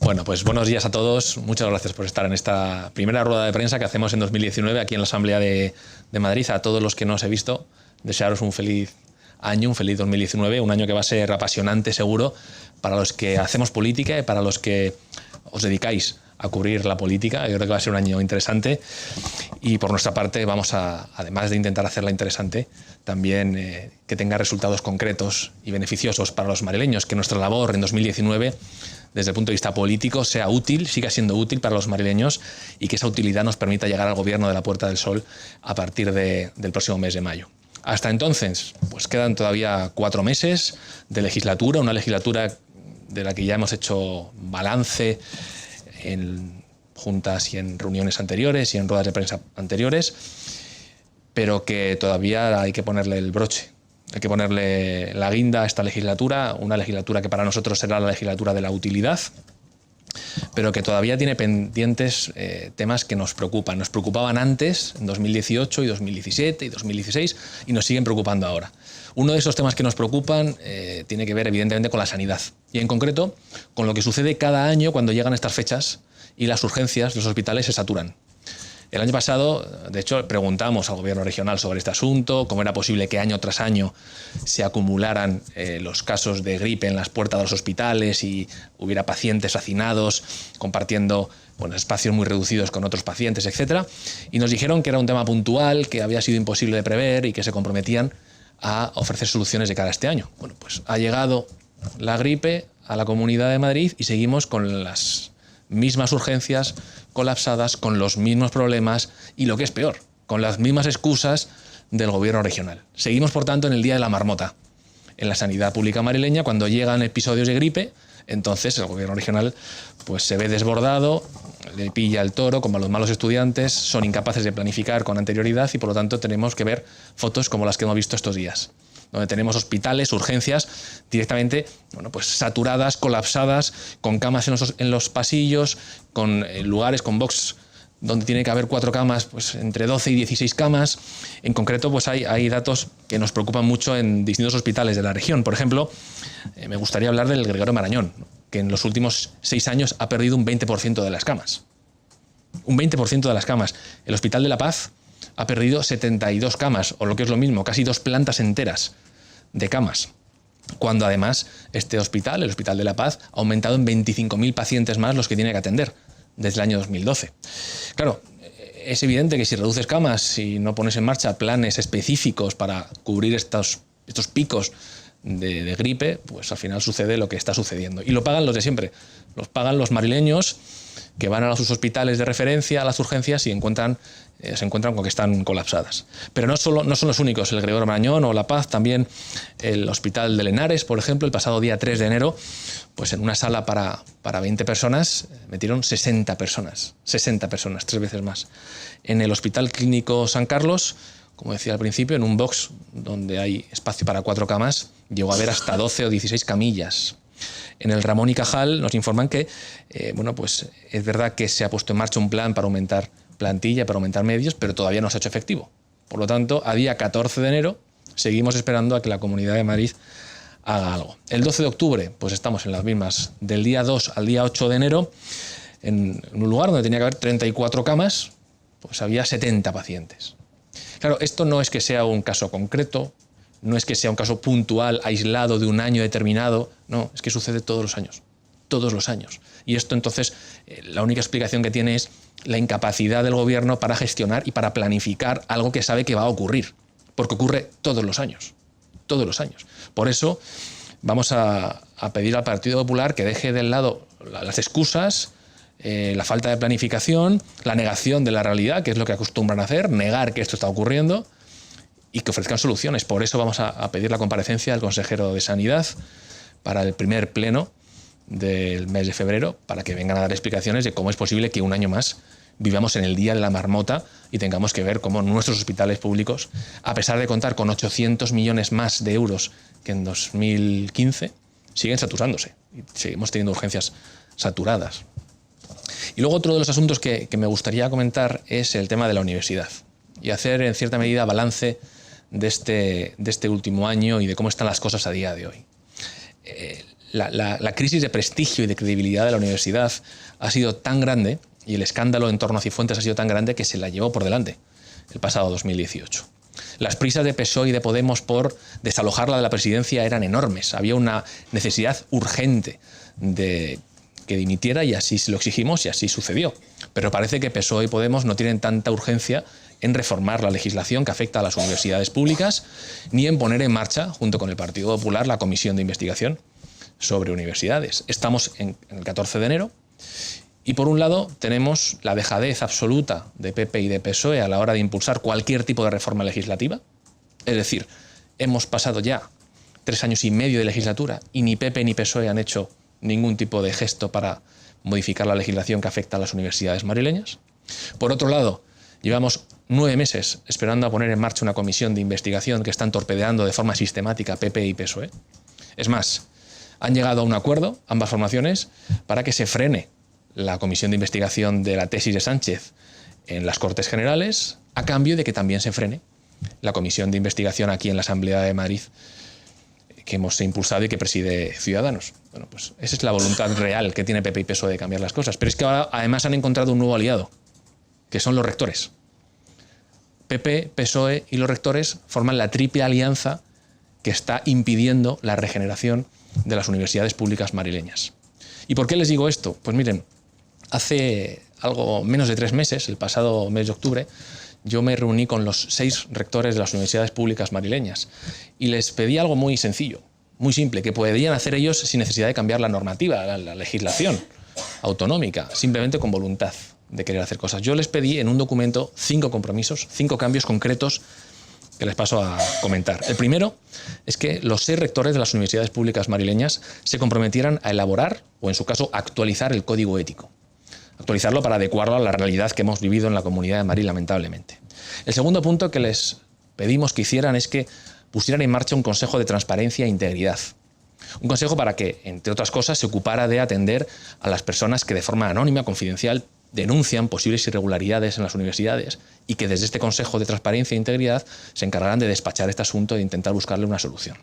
Bueno, pues buenos días a todos. Muchas gracias por estar en esta primera rueda de prensa que hacemos en 2019 aquí en la Asamblea de Madrid. A todos los que no os he visto, desearos un feliz año, un feliz 2019, un año que va a ser apasionante seguro para los que hacemos política y para los que os dedicáis a cubrir la política. Yo creo que va a ser un año interesante y por nuestra parte vamos a, además de intentar hacerla interesante, también que tenga resultados concretos y beneficiosos para los madrileños, que nuestra labor en 2019 desde el punto de vista político sea útil, siga siendo útil para los madrileños y que esa utilidad nos permita llegar al gobierno de la Puerta del Sol a partir del próximo mes de mayo. Hasta entonces, pues quedan todavía 4 meses de legislatura, una legislatura de la que ya hemos hecho balance en juntas y en reuniones anteriores y en ruedas de prensa anteriores, pero que todavía hay que ponerle el broche. Hay que ponerle la guinda a esta legislatura, una legislatura que para nosotros será la legislatura de la utilidad, pero que todavía tiene pendientes temas que nos preocupan. Nos preocupaban antes, en 2018 y 2017 y 2016, y nos siguen preocupando ahora. Uno de esos temas que nos preocupan tiene que ver evidentemente con la sanidad, y en concreto con lo que sucede cada año cuando llegan estas fechas y las urgencias, los hospitales se saturan. El año pasado, de hecho, preguntamos al gobierno regional sobre este asunto, cómo era posible que año tras año se acumularan los casos de gripe en las puertas de los hospitales y hubiera pacientes hacinados compartiendo espacios muy reducidos con otros pacientes, etc. Y nos dijeron que era un tema puntual, que había sido imposible de prever y que se comprometían a ofrecer soluciones de cara a este año. Bueno, pues ha llegado la gripe a la Comunidad de Madrid y seguimos con las mismas urgencias colapsadas, con los mismos problemas y, lo que es peor, con las mismas excusas del gobierno regional. Seguimos, por tanto, en el día de la marmota. En la sanidad pública madrileña, cuando llegan episodios de gripe, entonces el gobierno regional pues se ve desbordado, le pilla el toro como a los malos estudiantes, son incapaces de planificar con anterioridad y por lo tanto tenemos que ver fotos como las que hemos visto estos días, donde tenemos hospitales, urgencias directamente saturadas, colapsadas, con camas en los pasillos, con lugares, con box donde tiene que haber 4 camas, pues entre 12 y 16 camas. En concreto, pues hay datos que nos preocupan mucho en distintos hospitales de la región. Por ejemplo, me gustaría hablar del Gregorio Marañón, que en los últimos 6 años ha perdido un 20% de las camas. Un 20% de las camas. El Hospital de la Paz ha perdido 72 camas, o lo que es lo mismo, casi 2 plantas enteras de camas. Cuando además este hospital, el Hospital de la Paz, ha aumentado en 25.000 pacientes más los que tiene que atender desde el año 2012. Claro, es evidente que si reduces camas, si no pones en marcha planes específicos para cubrir estos picos de gripe, pues al final sucede lo que está sucediendo. Y lo pagan los de siempre. Los pagan los madrileños que van a sus hospitales de referencia, a las urgencias, y se encuentran con que están colapsadas. Pero no son los únicos, el Gregorio Marañón o La Paz, también el Hospital de Lenares, por ejemplo, el pasado día 3 de enero, pues en una sala para 20 personas metieron 60 personas, 3 veces más. En el Hospital Clínico San Carlos, como decía al principio, en un box donde hay espacio para 4 camas, llegó a haber hasta 12 o 16 camillas. En el Ramón y Cajal nos informan que pues es verdad que se ha puesto en marcha un plan para aumentar plantilla, para aumentar medios, pero todavía no se ha hecho efectivo. Por lo tanto, a día 14 de enero seguimos esperando a que la Comunidad de Madrid haga algo. El 12 de octubre, pues estamos en las mismas. Del día 2 al día 8 de enero, en un lugar donde tenía que haber 34 camas, pues había 70 pacientes. Claro, esto no es que sea un caso concreto, no es que sea un caso puntual, aislado de un año determinado, no, es que sucede todos los años. Y esto entonces, la única explicación que tiene es la incapacidad del gobierno para gestionar y para planificar algo que sabe que va a ocurrir, porque ocurre todos los años. Por eso vamos a pedir al Partido Popular que deje de lado las excusas, la falta de planificación, la negación de la realidad, que es lo que acostumbran a hacer, negar que esto está ocurriendo, y que ofrezcan soluciones. Por eso vamos a pedir la comparecencia del consejero de Sanidad para el primer pleno del mes de febrero, para que vengan a dar explicaciones de cómo es posible que un año más vivamos en el día de la marmota y tengamos que ver cómo nuestros hospitales públicos, a pesar de contar con 800 millones más de euros que en 2015, siguen saturándose y seguimos teniendo urgencias saturadas. Y luego otro de los asuntos que me gustaría comentar es el tema de la universidad y hacer en cierta medida balance de este último año y de cómo están las cosas a día de hoy. la crisis de prestigio y de credibilidad de la universidad ha sido tan grande y el escándalo en torno a Cifuentes ha sido tan grande que se la llevó por delante el pasado 2018. Las prisas de PSOE y de Podemos por desalojarla de la presidencia eran enormes. Había una necesidad urgente de que dimitiera y así se lo exigimos y así sucedió. Pero parece que PSOE y Podemos no tienen tanta urgencia en reformar la legislación que afecta a las universidades públicas ni en poner en marcha, junto con el Partido Popular, la comisión de investigación sobre universidades. Estamos en el 14 de enero y por un lado tenemos la dejadez absoluta de PP y de PSOE a la hora de impulsar cualquier tipo de reforma legislativa. Es decir, hemos pasado ya 3 años y medio de legislatura y ni PP ni PSOE han hecho ningún tipo de gesto para modificar la legislación que afecta a las universidades madrileñas. Por otro lado, llevamos 9 meses esperando a poner en marcha una comisión de investigación que están torpedeando de forma sistemática PP y PSOE. Es más, han llegado a un acuerdo, ambas formaciones, para que se frene la comisión de investigación de la tesis de Sánchez en las Cortes Generales, a cambio de que también se frene la comisión de investigación aquí en la Asamblea de Madrid que hemos impulsado y que preside Ciudadanos. Bueno, pues esa es la voluntad real que tiene PP y PSOE de cambiar las cosas. Pero es que ahora además han encontrado un nuevo aliado, que son los rectores. PP, PSOE y los rectores forman la triple alianza que está impidiendo la regeneración de las universidades públicas madrileñas. ¿Y por qué les digo esto? Pues miren, hace algo menos de 3 meses, el pasado mes de octubre, yo me reuní con los 6 rectores de las universidades públicas madrileñas y les pedí algo muy sencillo, muy simple, que podrían hacer ellos sin necesidad de cambiar la normativa, la legislación autonómica, simplemente con voluntad de querer hacer cosas. Yo les pedí en un documento 5 compromisos, 5 cambios concretos que les paso a comentar. El primero es que los 6 rectores de las universidades públicas madrileñas se comprometieran a elaborar, o en su caso, actualizar el código ético. Actualizarlo para adecuarlo a la realidad que hemos vivido en la Comunidad de Madrid, lamentablemente. El segundo punto que les pedimos que hicieran es que pusieran en marcha un consejo de transparencia e integridad. Un consejo para que, entre otras cosas, se ocupara de atender a las personas que de forma anónima, confidencial, denuncian posibles irregularidades en las universidades y que desde este Consejo de Transparencia e Integridad se encargarán de despachar este asunto e intentar buscarle una solución.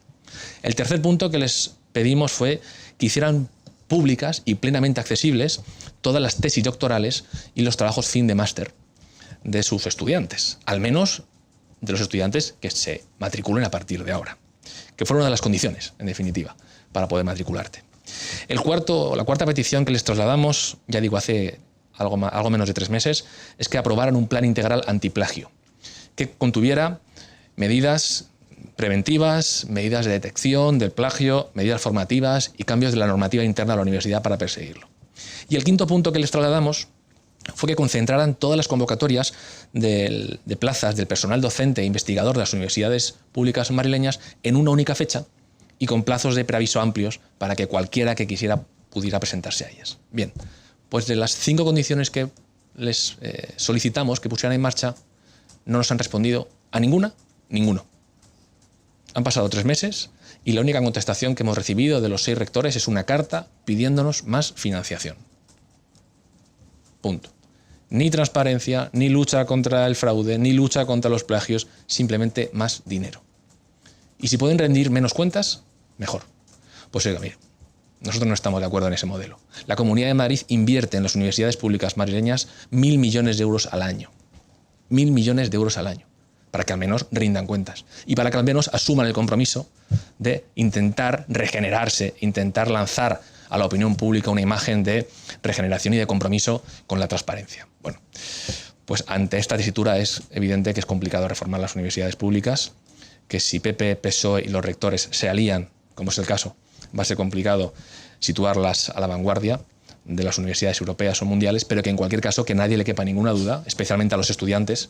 El tercer punto que les pedimos fue que hicieran públicas y plenamente accesibles todas las tesis doctorales y los trabajos fin de máster de sus estudiantes, al menos de los estudiantes que se matriculen a partir de ahora, que fueron una de las condiciones, en definitiva, para poder matricularte. La cuarta petición que les trasladamos, ya digo, hace algo menos de 3 meses, es que aprobaran un plan integral antiplagio, que contuviera medidas preventivas, medidas de detección del plagio, medidas formativas y cambios de la normativa interna de la universidad para perseguirlo. Y el quinto punto que les trasladamos fue que concentraran todas las convocatorias de plazas del personal docente e investigador de las universidades públicas madrileñas en una única fecha y con plazos de preaviso amplios para que cualquiera que quisiera pudiera presentarse a ellas. Bien, pues de las 5 condiciones que les solicitamos que pusieran en marcha, no nos han respondido a ninguno. Han pasado 3 meses y la única contestación que hemos recibido de los 6 rectores es una carta pidiéndonos más financiación. Punto. Ni transparencia, ni lucha contra el fraude, ni lucha contra los plagios, simplemente más dinero. Y si pueden rendir menos cuentas, mejor. Pues oiga, mire, nosotros no estamos de acuerdo en ese modelo. La Comunidad de Madrid invierte en las universidades públicas madrileñas 1.000 millones de euros al año. 1.000 millones de euros al año. Para que al menos rindan cuentas y para que al menos asuman el compromiso de intentar regenerarse, intentar lanzar a la opinión pública una imagen de regeneración y de compromiso con la transparencia. Bueno, pues ante esta tesitura es evidente que es complicado reformar las universidades públicas, que si PP, PSOE y los rectores se alían, como es el caso, va a ser complicado situarlas a la vanguardia de las universidades europeas o mundiales, pero que en cualquier caso que nadie le quepa ninguna duda, especialmente a los estudiantes,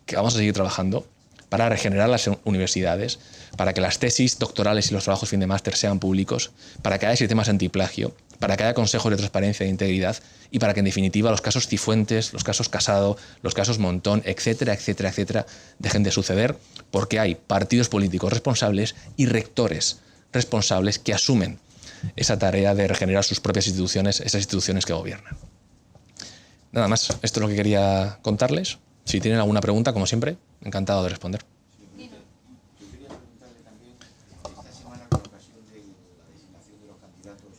que vamos a seguir trabajando para regenerar las universidades, para que las tesis doctorales y los trabajos fin de máster sean públicos, para que haya sistemas antiplagio, para que haya consejos de transparencia e integridad y para que en definitiva los casos Cifuentes, los casos Casado, los casos Montón, etcétera, etcétera, etcétera, dejen de suceder porque hay partidos políticos responsables y rectores responsables que asumen esa tarea de regenerar sus propias instituciones, esas instituciones que gobiernan. Nada más, esto es lo que quería contarles. Si tienen alguna pregunta, como siempre, encantado de responder. Yo quería preguntarle también, esta semana con ocasión de la designación de los candidatos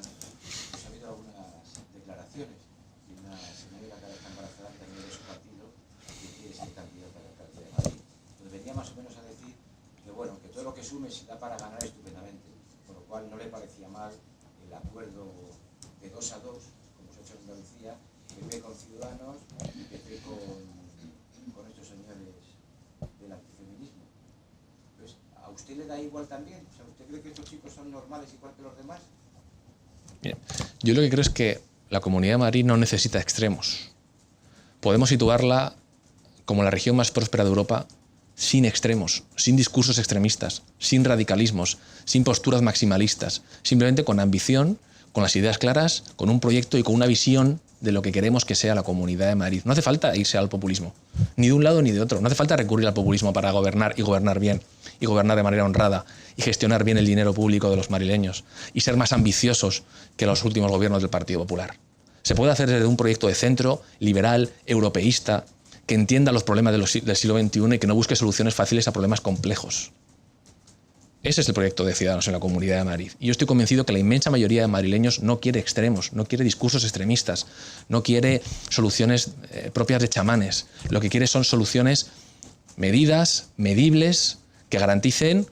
pues ha habido algunas declaraciones de una señora que está embarazada que también de su partido que quiere ser candidata a la alcaldía de Madrid. Entonces venía más o menos a decir que bueno, que todo lo que sume se da para ganar estupendamente, con lo cual no le parecía mal el acuerdo de 2 a 2, como se ha hecho en Andalucía, PP con Ciudadanos y PP con estos señores del antifeminismo. Pues, ¿a usted le da igual también? O sea, ¿usted cree que estos chicos son normales igual que los demás? Bien, yo lo que creo es que la Comunidad de Madrid no necesita extremos. Podemos situarla como la región más próspera de Europa sin extremos, sin discursos extremistas, sin radicalismos, sin posturas maximalistas, simplemente con ambición, con las ideas claras, con un proyecto y con una visión de lo que queremos que sea la Comunidad de Madrid. No hace falta irse al populismo, ni de un lado ni de otro. No hace falta recurrir al populismo para gobernar y gobernar bien, y gobernar de manera honrada, y gestionar bien el dinero público de los madrileños, y ser más ambiciosos que los últimos gobiernos del Partido Popular. Se puede hacer desde un proyecto de centro, liberal, europeísta, que entienda los problemas del siglo XXI y que no busque soluciones fáciles a problemas complejos. Ese es el proyecto de Ciudadanos en la Comunidad de Madrid. Y yo estoy convencido que la inmensa mayoría de madrileños no quiere extremos, no quiere discursos extremistas, no quiere soluciones propias de chamanes. Lo que quiere son soluciones medidas, medibles, que garanticen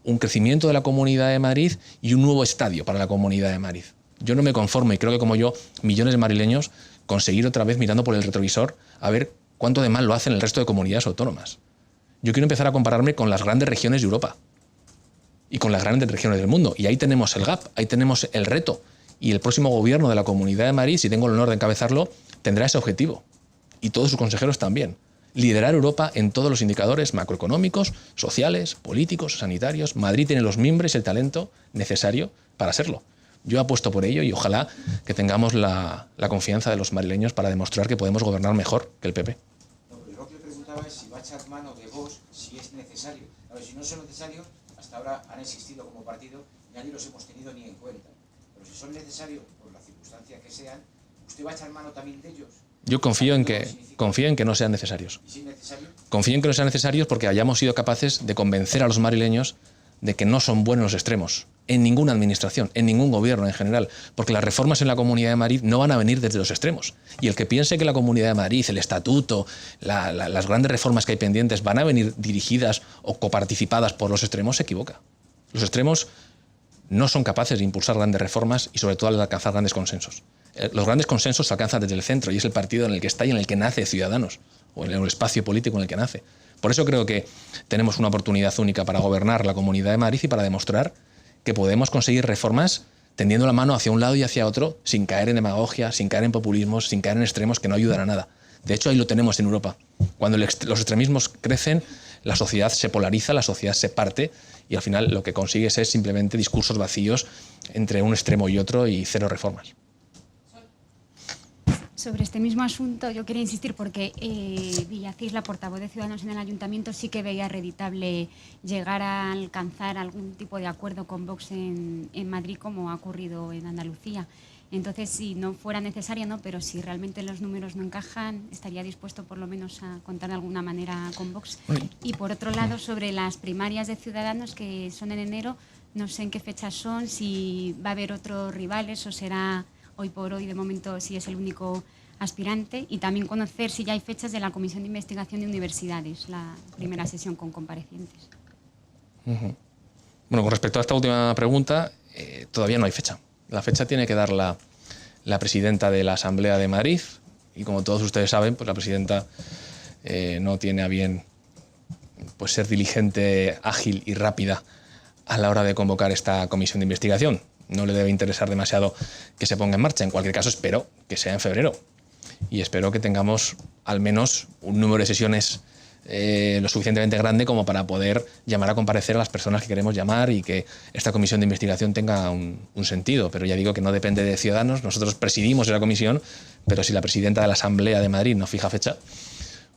un crecimiento de la Comunidad de Madrid y un nuevo estadio para la Comunidad de Madrid. Yo no me conformo, y creo que como yo, millones de madrileños, conseguir otra vez mirando por el retrovisor a ver cuánto de mal lo hacen el resto de comunidades autónomas. Yo quiero empezar a compararme con las grandes regiones de Europa y con las grandes regiones del mundo. Y ahí tenemos el gap, ahí tenemos el reto. Y el próximo gobierno de la Comunidad de Madrid, si tengo el honor de encabezarlo, tendrá ese objetivo. Y todos sus consejeros también. Liderar Europa en todos los indicadores macroeconómicos, sociales, políticos, sanitarios. Madrid tiene los mimbres y el talento necesario para serlo. Yo apuesto por ello y ojalá que tengamos la confianza de los madrileños para demostrar que podemos gobernar mejor que el PP. No, pero yo lo que le preguntaba es si va a echar mano de Vox, si es necesario. A ver, si no son necesarios, hasta ahora han existido como partido y nadie los hemos tenido ni en cuenta. Pero si son necesarios, por las circunstancias que sean, ¿usted va a echar mano también de ellos? Yo confío en que no sean necesarios. ¿Y si es necesario? Confío en que no sean necesarios porque hayamos sido capaces de convencer a los madrileños de que no son buenos los extremos, en ninguna administración, en ningún gobierno en general, porque las reformas en la Comunidad de Madrid no van a venir desde los extremos. Y el que piense que la Comunidad de Madrid, el Estatuto, las grandes reformas que hay pendientes van a venir dirigidas o coparticipadas por los extremos, se equivoca. Los extremos no son capaces de impulsar grandes reformas y sobre todo de alcanzar grandes consensos. Los grandes consensos se alcanzan desde el centro y es el partido en el que está y en el que nace Ciudadanos, o en el espacio político en el que nace. Por eso creo que tenemos una oportunidad única para gobernar la Comunidad de Madrid y para demostrar que podemos conseguir reformas tendiendo la mano hacia un lado y hacia otro sin caer en demagogia, sin caer en populismos, sin caer en extremos que no ayudan a nada. De hecho, ahí lo tenemos en Europa. Cuando los extremismos crecen, la sociedad se polariza, la sociedad se parte y al final lo que consigues es simplemente discursos vacíos entre un extremo y otro y cero reformas. Sobre este mismo asunto yo quería insistir porque Villacís, la portavoz de Ciudadanos en el Ayuntamiento, sí que veía reditable llegar a alcanzar algún tipo de acuerdo con Vox en Madrid, como ha ocurrido en Andalucía. Entonces, si no fuera necesario, ¿no? Pero si realmente los números no encajan, estaría dispuesto por lo menos a contar de alguna manera con Vox. Y por otro lado, sobre las primarias de Ciudadanos, que son en enero, no sé en qué fechas son, si va a haber otros rivales o será hoy por hoy, de momento, si es el único aspirante, y también conocer si ya hay fechas de la Comisión de Investigación de Universidades, la primera sesión con comparecientes. Bueno, con respecto a esta última pregunta, todavía no hay fecha. La fecha tiene que dar la presidenta de la Asamblea de Madrid, y como todos ustedes saben, pues la presidenta no tiene a bien pues ser diligente, ágil y rápida a la hora de convocar esta comisión de investigación. No le debe interesar demasiado que se ponga en marcha. En cualquier caso, espero que sea en febrero. Y espero que tengamos al menos un número de sesiones lo suficientemente grande como para poder llamar a comparecer a las personas que queremos llamar y que esta comisión de investigación tenga un sentido. Pero ya digo que no depende de Ciudadanos. Nosotros presidimos esa comisión, pero si la presidenta de la Asamblea de Madrid no fija fecha,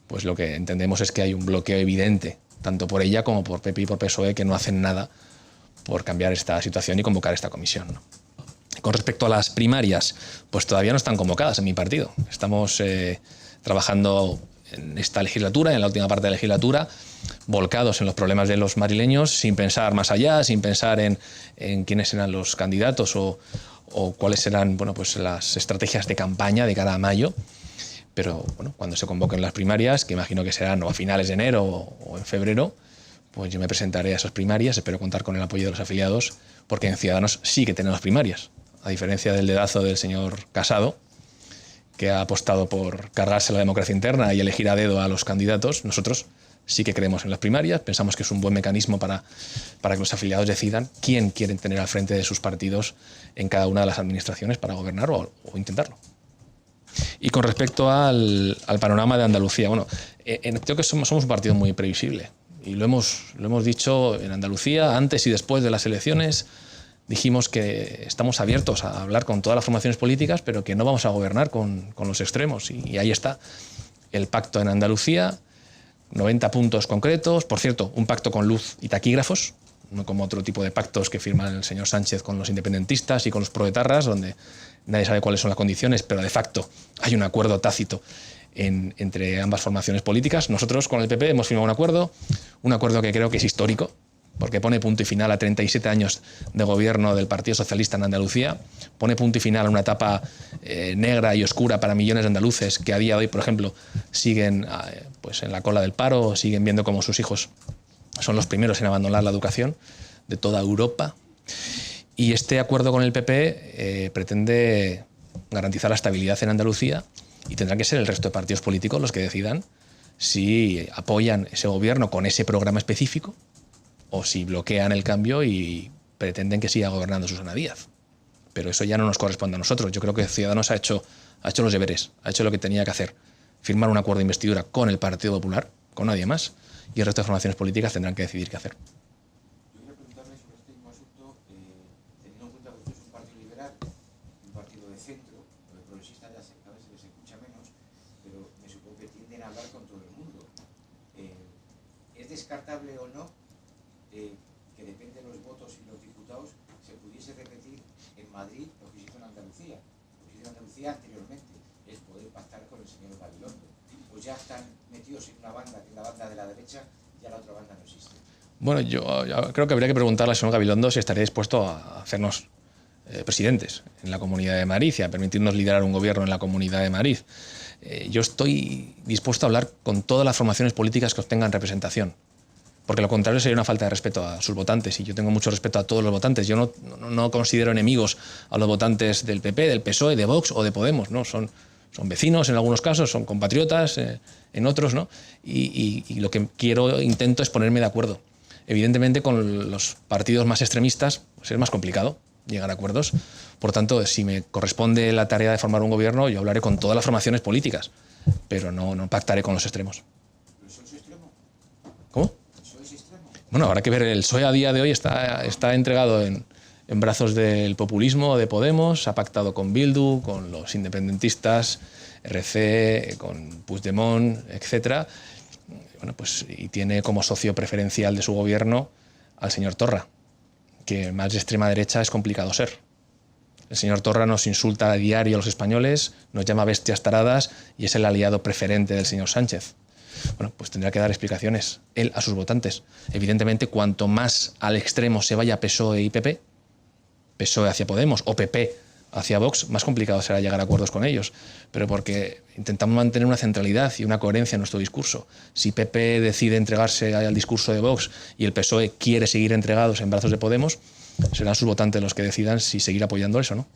pues lo que entendemos es que hay un bloqueo evidente, tanto por ella como por PP y por PSOE, que no hacen nada por cambiar esta situación y convocar esta comisión, ¿no? Con respecto a las primarias, pues todavía no están convocadas en mi partido. Estamos trabajando en esta legislatura, en la última parte de la legislatura, volcados en los problemas de los madrileños, sin pensar más allá, sin pensar en quiénes serán los candidatos o o cuáles serán, bueno, pues las estrategias de campaña de cara a mayo. Pero bueno, cuando se convoquen las primarias, que imagino que serán o a finales de enero o en febrero, pues yo me presentaré a esas primarias, espero contar con el apoyo de los afiliados, porque en Ciudadanos sí que tenemos primarias, a diferencia del dedazo del señor Casado, que ha apostado por cargarse la democracia interna y elegir a dedo a los candidatos. Nosotros sí que creemos en las primarias, pensamos que es un buen mecanismo para que los afiliados decidan quién quieren tener al frente de sus partidos en cada una de las administraciones para gobernar o intentarlo. Y con respecto al panorama de Andalucía, bueno, creo que somos un partido muy previsible y lo hemos dicho en Andalucía antes y después de las elecciones. Dijimos que estamos abiertos a hablar con todas las formaciones políticas, pero que no vamos a gobernar con los extremos. Y ahí está el pacto en Andalucía, 90 puntos concretos. Por cierto, un pacto con luz y taquígrafos, no como otro tipo de pactos que firma el señor Sánchez con los independentistas y con los proetarras, donde nadie sabe cuáles son las condiciones, pero de facto hay un acuerdo tácito entre ambas formaciones políticas. Nosotros con el PP hemos firmado un acuerdo que creo que es histórico, porque pone punto y final a 37 años de gobierno del Partido Socialista en Andalucía, pone punto y final a una etapa negra y oscura para millones de andaluces que a día de hoy, por ejemplo, siguen pues en la cola del paro, siguen viendo cómo sus hijos son los primeros en abandonar la educación de toda Europa. Y este acuerdo con el PP pretende garantizar la estabilidad en Andalucía y tendrán que ser el resto de partidos políticos los que decidan si apoyan ese gobierno con ese programa específico o si bloquean el cambio y pretenden que siga gobernando Susana Díaz. Pero eso ya no nos corresponde a nosotros. Yo creo que Ciudadanos ha hecho los deberes, ha hecho lo que tenía que hacer. Firmar un acuerdo de investidura con el Partido Popular, con nadie más, y el resto de formaciones políticas tendrán que decidir qué hacer. Yo quería preguntarle sobre este mismo asunto, teniendo en cuenta que usted es un partido liberal, un partido de centro, los progresistas ya a veces les escucha menos, pero me supongo que tienden a hablar con todo el mundo. ¿Es descartable o no que depende de los votos y los diputados se pudiese repetir en Madrid lo que se hizo en Andalucía? Lo que se hizo en Andalucía anteriormente es poder pactar con el señor Gabilondo. Pues ya están metidos en una banda, que es la banda de la derecha, y ya la otra banda no existe. Bueno, yo creo que habría que preguntarle al señor Gabilondo si estaría dispuesto a hacernos presidentes en la Comunidad de Madrid y a permitirnos liderar un gobierno en la Comunidad de Madrid. Yo estoy dispuesto a hablar con todas las formaciones políticas que obtengan representación, porque lo contrario sería una falta de respeto a sus votantes, y yo tengo mucho respeto a todos los votantes. Yo no considero enemigos a los votantes del PP, del PSOE, de Vox o de Podemos, ¿no? Son vecinos en algunos casos, son compatriotas en otros, ¿no? Y lo que intento es ponerme de acuerdo. Evidentemente, con los partidos más extremistas pues es más complicado llegar a acuerdos. Por tanto, si me corresponde la tarea de formar un gobierno, yo hablaré con todas las formaciones políticas, pero no pactaré con los extremos. ¿El PSOE es extremo? ¿Cómo? ¿El PSOE es extremo? Bueno, habrá que ver. El PSOE a día de hoy está entregado en brazos del populismo de Podemos, ha pactado con Bildu, con los independentistas, RC, con Puigdemont, etc. Bueno, pues, y tiene como socio preferencial de su gobierno al señor Torra, que más de extrema derecha es complicado ser. El señor Torra nos insulta a diario a los españoles, nos llama bestias taradas y es el aliado preferente del señor Sánchez. Bueno, pues tendrá que dar explicaciones él a sus votantes. Evidentemente, cuanto más al extremo se vaya PSOE y PP, PSOE hacia Podemos o PP hacia Vox, más complicado será llegar a acuerdos con ellos, pero porque intentamos mantener una centralidad y una coherencia en nuestro discurso. Si PP decide entregarse al discurso de Vox y el PSOE quiere seguir entregados en brazos de Podemos, serán sus votantes los que decidan si seguir apoyando eso o no.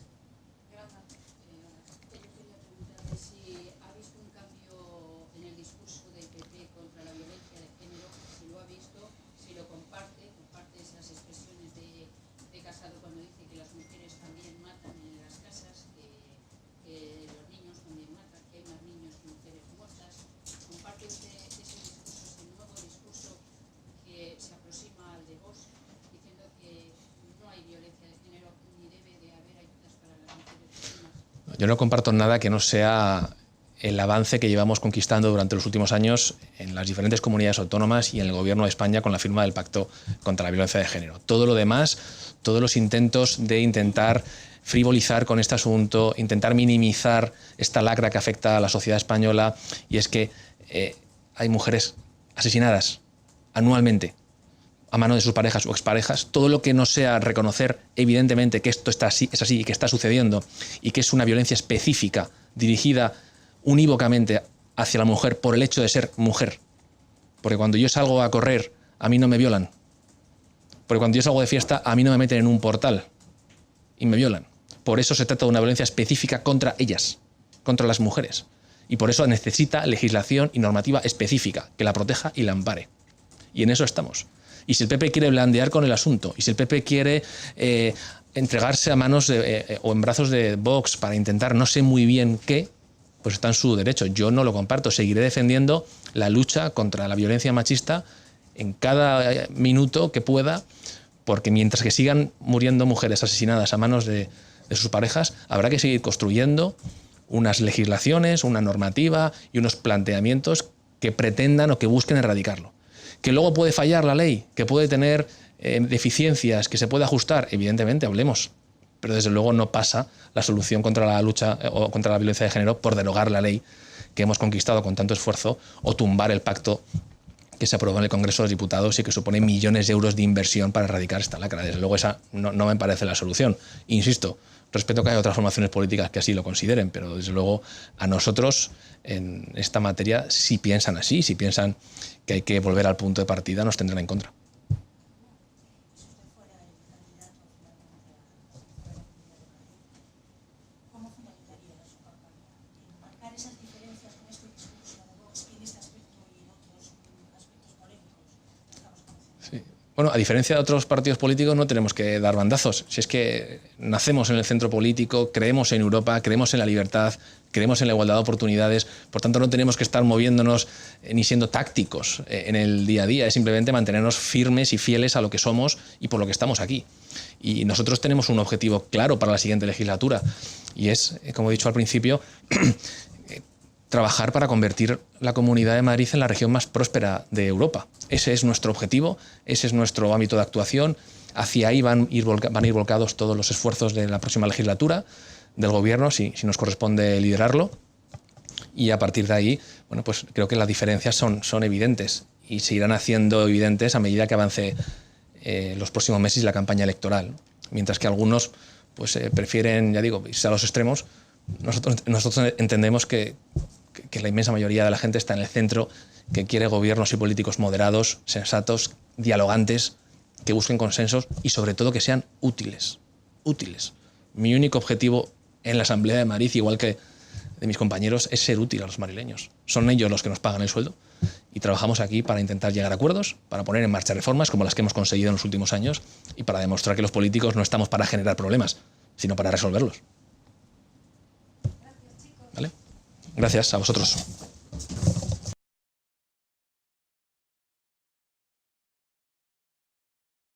Yo no comparto nada que no sea el avance que llevamos conquistando durante los últimos años en las diferentes comunidades autónomas y en el Gobierno de España con la firma del Pacto contra la Violencia de Género. Todo lo demás, todos los intentos de intentar frivolizar con este asunto, intentar minimizar esta lacra que afecta a la sociedad española, y es que hay mujeres asesinadas anualmente a mano de sus parejas o exparejas, todo lo que no sea reconocer evidentemente que esto está así, es así y que está sucediendo y que es una violencia específica dirigida unívocamente hacia la mujer por el hecho de ser mujer. Porque cuando yo salgo a correr, a mí no me violan. Porque cuando yo salgo de fiesta, a mí no me meten en un portal y me violan. Por eso se trata de una violencia específica contra ellas, contra las mujeres. Y por eso necesita legislación y normativa específica que la proteja y la ampare. Y en eso estamos. Y si el PP quiere blandear con el asunto, y si el PP quiere entregarse a manos o en brazos de Vox para intentar no sé muy bien qué, pues está en su derecho. Yo no lo comparto. Seguiré defendiendo la lucha contra la violencia machista en cada minuto que pueda, porque mientras que sigan muriendo mujeres asesinadas a manos de sus parejas, habrá que seguir construyendo unas legislaciones, una normativa y unos planteamientos que pretendan o que busquen erradicarlo. Que luego puede fallar la ley, que puede tener deficiencias, que se puede ajustar, evidentemente, hablemos. Pero desde luego no pasa la solución contra la lucha o contra la violencia de género por derogar la ley que hemos conquistado con tanto esfuerzo o tumbar el pacto que se aprobó en el Congreso de los Diputados y que supone millones de euros de inversión para erradicar esta lacra. Desde luego esa no me parece la solución. Insisto, respeto que haya otras formaciones políticas que así lo consideren, pero desde luego a nosotros en esta materia, si piensan así, si piensan que hay que volver al punto de partida, nos tendrán en contra. Bueno, a diferencia de otros partidos políticos no tenemos que dar bandazos. Si es que nacemos en el centro político, creemos en Europa, creemos en la libertad, creemos en la igualdad de oportunidades, por tanto no tenemos que estar moviéndonos ni siendo tácticos en el día a día, es simplemente mantenernos firmes y fieles a lo que somos y por lo que estamos aquí. Y nosotros tenemos un objetivo claro para la siguiente legislatura y es, como he dicho al principio, trabajar para convertir la Comunidad de Madrid en la región más próspera de Europa. Ese es nuestro objetivo, ese es nuestro ámbito de actuación. Hacia ahí van a ir volcados todos los esfuerzos de la próxima legislatura del Gobierno, si nos corresponde liderarlo. Y a partir de ahí, bueno, pues creo que las diferencias son evidentes y se irán haciendo evidentes a medida que avance los próximos meses y la campaña electoral. Mientras que algunos pues, prefieren, ya digo, irse a los extremos, nosotros entendemos que la inmensa mayoría de la gente está en el centro, que quiere gobiernos y políticos moderados, sensatos, dialogantes, que busquen consensos y sobre todo que sean útiles. Útiles. Mi único objetivo en la Asamblea de Madrid, igual que de mis compañeros, es ser útil a los madrileños. Son ellos los que nos pagan el sueldo y trabajamos aquí para intentar llegar a acuerdos, para poner en marcha reformas como las que hemos conseguido en los últimos años y para demostrar que los políticos no estamos para generar problemas, sino para resolverlos. ¿Vale? Gracias a vosotros.